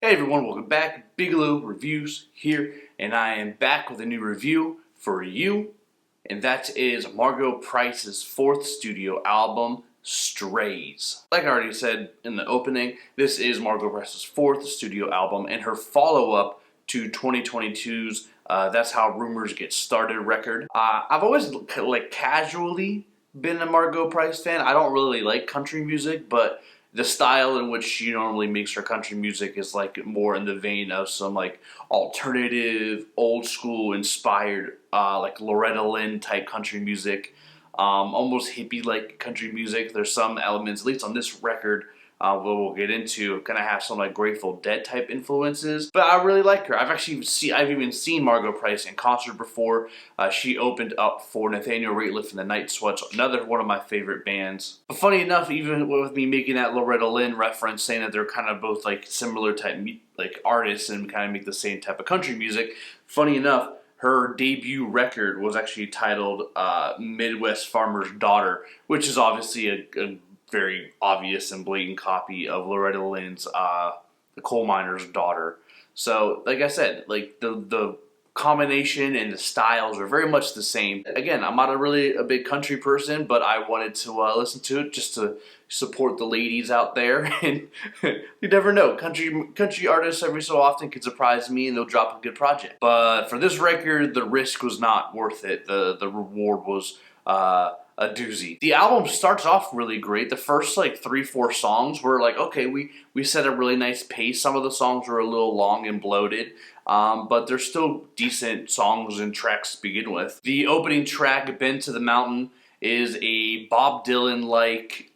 Hey everyone, welcome back. Bigelow Reviews here, and I am back with a new review for you, and that is Margo Price's fourth studio album, Strays. Like I already said in the opening, this is Margo Price's fourth studio album and her follow-up to 2022's That's How Rumors Get Started record. I've always casually been a Margo Price fan. I don't really like country music, but the style in which she normally makes her country music is like more in the vein of some like alternative, old school inspired, like Loretta Lynn type country music, almost hippie like country music. There's some elements, at least on this record, we'll get into, kind of have some like Grateful Dead type influences. But I really like her. I've even seen Margo Price in concert before. She opened up for Nathaniel Rateliff and the Night Sweats, another one of my favorite bands. But funny enough, even with me making that Loretta Lynn reference, saying that they're kind of both like similar type like artists and kind of make the same type of country music, funny enough, her debut record was actually titled Midwest Farmer's Daughter, which is obviously a very obvious and blatant copy of Loretta Lynn's The Coal Miner's Daughter. So, like I said, like the combination and the styles are very much the same. Again, I'm not really a big country person, but I wanted to listen to it just to support the ladies out there. And you never know, country artists every so often can surprise me and they'll drop a good project. But for this record, the risk was not worth it. The reward was a doozy. The album starts off really great. The first like 3-4 songs were like, okay, we set a really nice pace. Some of the songs were a little long and bloated, but they're still decent songs and tracks to begin with. The opening track, Been to the Mountain, is a Bob Dylan like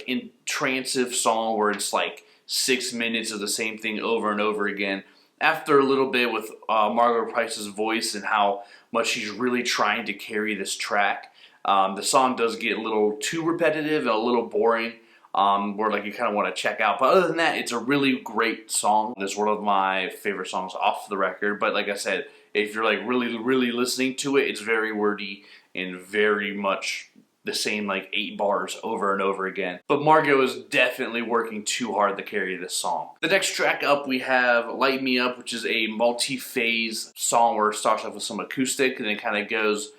intransive song where it's like 6 minutes of the same thing over and over again. After a little bit with Margo Price's voice and how much she's really trying to carry this track, the song does get a little too repetitive and a little boring, where like you kind of want to check out. But other than that, it's a really great song. It's one of my favorite songs off the record. But like I said, if you're like really listening to it, it's very wordy and very much the same like 8 bars over and over again. But Margo is definitely working too hard to carry this song. The next track up, we have Light Me Up, which is a multi-phase song where it starts off with some acoustic and then kind of goes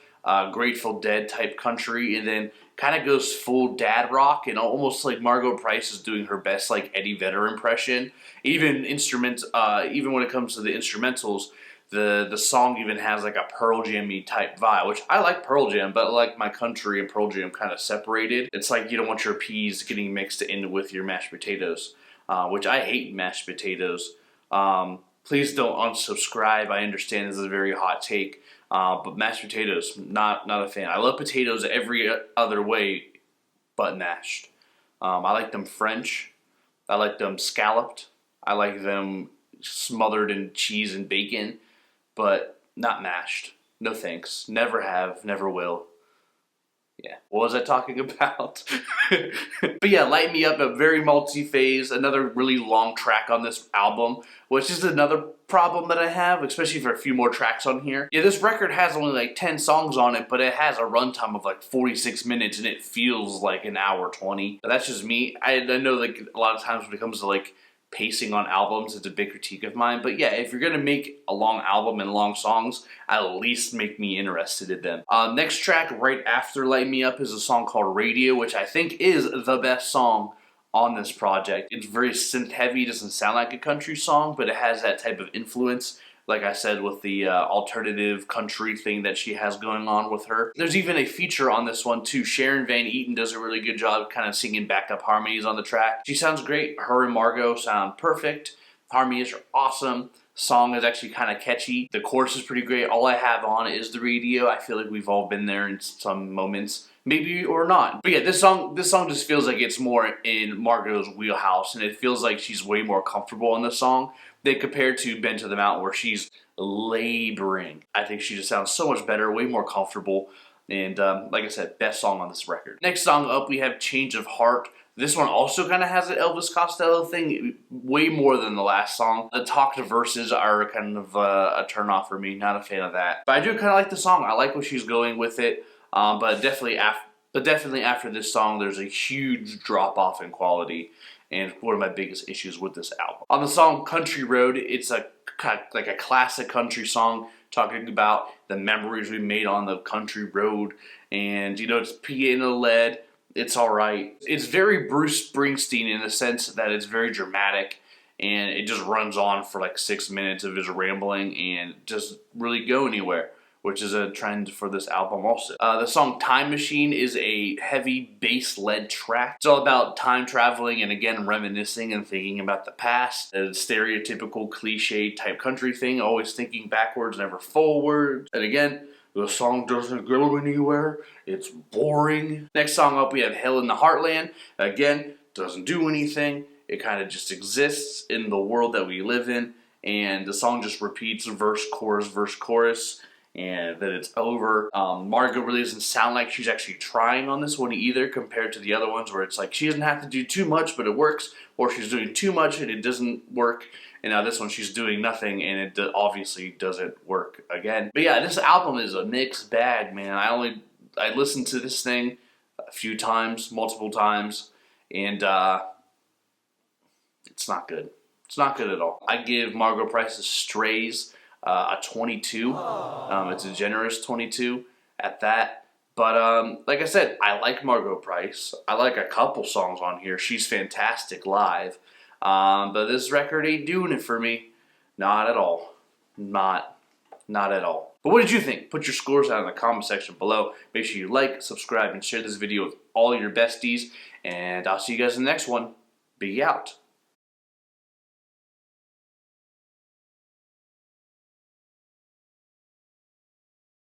Grateful Dead type country, and then kind of goes full dad rock, and almost like Margo Price is doing her best like Eddie Vedder impression. Even when it comes to the instrumentals, the song even has like a Pearl Jam-y type vibe, which I like Pearl Jam, but like my country and Pearl Jam kind of separated. It's like you don't want your peas getting mixed in with your mashed potatoes, which I hate mashed potatoes. Please don't unsubscribe. I understand this is a very hot take. But mashed potatoes, not a fan. I love potatoes every other way but mashed. I like them French. I like them scalloped. I like them smothered in cheese and bacon, but not mashed. No thanks. Never have, never will. Yeah, what was I talking about? But yeah, Light Me Up, a very multi-phase, another really long track on this album, which is another problem that I have, especially for a few more tracks on here. Yeah, this record has only like 10 songs on it, but it has a runtime of like 46 minutes, and it feels like an hour 20. But that's just me. I know like a lot of times when it comes to like pacing on albums, it's a big critique of mine. But yeah, if you're gonna make a long album and long songs, at least make me interested in them. Next track right after Light Me Up is a song called Radio, which I think is the best song on this project. It's very synth heavy, doesn't sound like a country song, but it has that type of influence, like I said, with the alternative country thing that she has going on with her. There's even a feature on this one too. Sharon Van Etten does a really good job kind of singing backup harmonies on the track. She sounds great. Her and Margo sound perfect. Harmonies are awesome. Song is actually kind of catchy. The chorus is pretty great. All I have on is the radio. I feel like we've all been there in some moments. Maybe or not. But yeah, this song just feels like it's more in Margo's wheelhouse, and it feels like she's way more comfortable in this song than compared to Been to the Mountain, where she's laboring. I think she just sounds so much better, way more comfortable, and like I said, best song on this record. Next song up, we have Change of Heart. This one also kind of has an Elvis Costello thing, way more than the last song. The talked verses are kind of a turnoff for me, not a fan of that. But I do kind of like the song. I like where she's going with it. But definitely after this song, there's a huge drop off in quality, and one of my biggest issues with this album. On the song Country Road, it's like a classic country song talking about the memories we made on the country road, and it's piano led. It's alright. It's very Bruce Springsteen in the sense that it's very dramatic, and it just runs on for like 6 minutes of his rambling and doesn't really go anywhere, which is a trend for this album also. The song Time Machine is a heavy bass-led track. It's all about time traveling and again reminiscing and thinking about the past. A stereotypical cliche type country thing, always thinking backwards, never forward. And again, the song doesn't go anywhere. It's boring. Next song up we have Hell in the Heartland. Again, doesn't do anything. It kind of just exists in the world that we live in. And the song just repeats verse, chorus, and then it's over. Margo really doesn't sound like she's actually trying on this one either, compared to the other ones where it's like she doesn't have to do too much but it works, or she's doing too much and it doesn't work. And now this one she's doing nothing and it obviously doesn't work again. But yeah, this album is a mixed bag, man. I listened to this thing a few times, multiple times, and it's not good. It's not good at all. I give Margo Price's Strays a 22. It's a generous 22 at that. But like I said, I like Margo Price. I like a couple songs on here. She's fantastic live. But this record ain't doing it for me. Not at all. Not at all. But what did you think? Put your scores out in the comment section below. Make sure you like, subscribe, and share this video with all your besties. And I'll see you guys in the next one. Be out.